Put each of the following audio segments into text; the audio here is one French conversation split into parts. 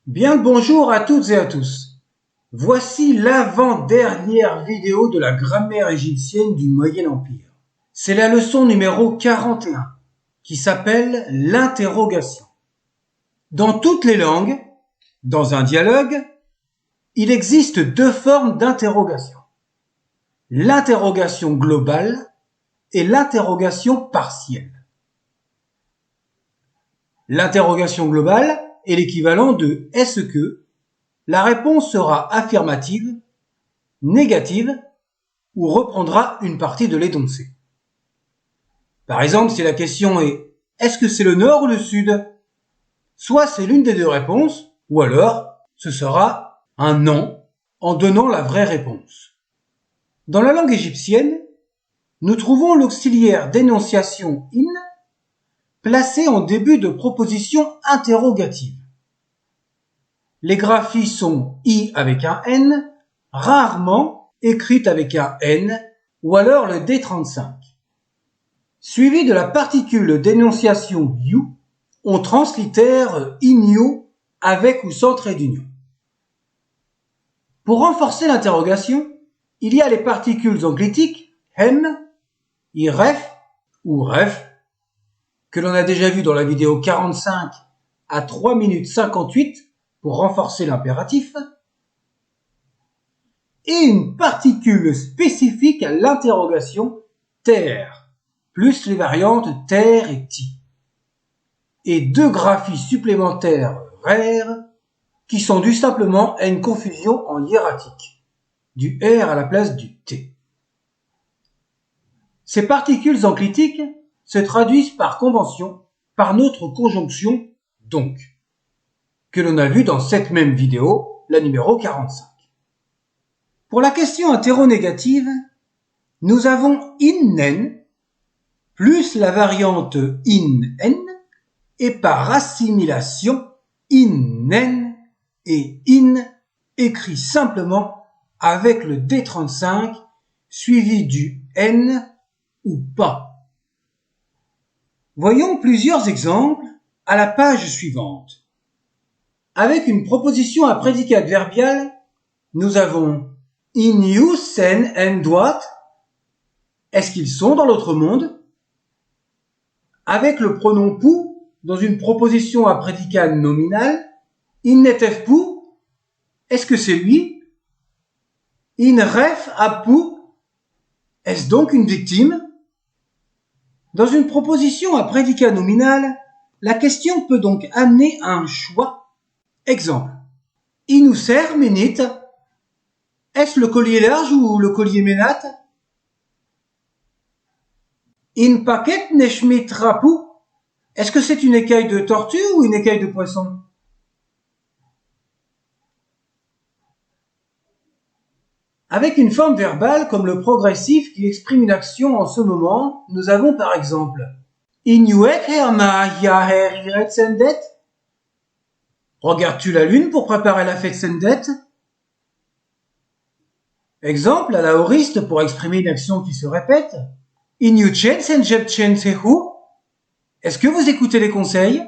Bien le bonjour à toutes et à tous. Voici l'avant-dernière vidéo de la grammaire égyptienne du Moyen Empire. C'est la leçon numéro 41 qui s'appelle l'interrogation. Dans toutes les langues, dans un dialogue, il existe deux formes d'interrogation. L'interrogation globale et l'interrogation partielle. L'interrogation globale est l'équivalent de « est-ce que ?». La réponse sera affirmative, négative ou reprendra une partie de l'énoncé. Par exemple, si la question est « est-ce que c'est le nord ou le sud ?», soit c'est l'une des deux réponses, ou alors ce sera un non en donnant la vraie réponse. Dans la langue égyptienne, nous trouvons l'auxiliaire d'énonciation « in » placé en début de proposition interrogative. Les graphies sont I avec un N, rarement écrites avec un N, ou alors le D35. Suivi de la particule d'énonciation you, on translittère inyo avec ou sans trait d'union. Pour renforcer l'interrogation, il y a les particules anglitiques hem, iref ou ref, que l'on a déjà vu dans la vidéo 45 à 3 minutes 58, pour renforcer l'impératif, et une particule spécifique à l'interrogation ter, plus les variantes ter et ti, et deux graphies supplémentaires rare, qui sont dues simplement à une confusion en hiératique, du R à la place du T. Ces particules enclitiques se traduisent par convention par notre conjonction donc, que l'on a vu dans cette même vidéo, la numéro 45. Pour la question interronégative, nous avons innen plus la variante in-n et par assimilation innen et in écrit simplement avec le D35 suivi du n ou pas. Voyons plusieurs exemples à la page suivante. Avec une proposition à prédicat adverbial, nous avons in you sen and what? Est-ce qu'ils sont dans l'autre monde? Avec le pronom pou, dans une proposition à prédicat nominal, in netef pou? Est-ce que c'est lui? In ref a pou? Est-ce donc une victime? Dans une proposition à prédicat nominal, la question peut donc amener à un choix. Exemple. Inusser menit. Est-ce le collier large ou le collier ménat? In paquet neshmit rapu. Est-ce que c'est une écaille de tortue ou une écaille de poisson? Avec une forme verbale comme le progressif qui exprime une action en ce moment, nous avons par exemple Inuek herma yaher iretsendet. Regardes-tu la lune pour préparer la fête Sendet? Exemple à la aoriste pour exprimer une action qui se répète. Inuchen senjepchen sehu. Est-ce que vous écoutez les conseils?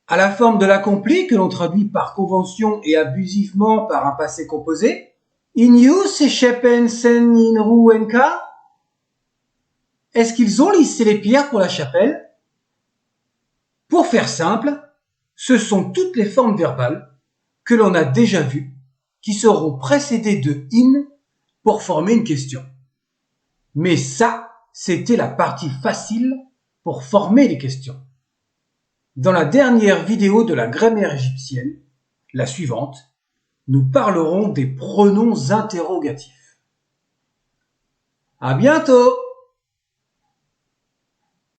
À la forme de l'accompli que l'on traduit par convention et abusivement par un passé composé. Inyu sechepen sen inru enka. Est-ce qu'ils ont lissé les pierres pour la chapelle? Pour faire simple, ce sont toutes les formes verbales que l'on a déjà vues qui seront précédées de in pour former une question. Mais ça, c'était la partie facile pour former les questions. Dans la dernière vidéo de la grammaire égyptienne, la suivante, nous parlerons des pronoms interrogatifs. À bientôt!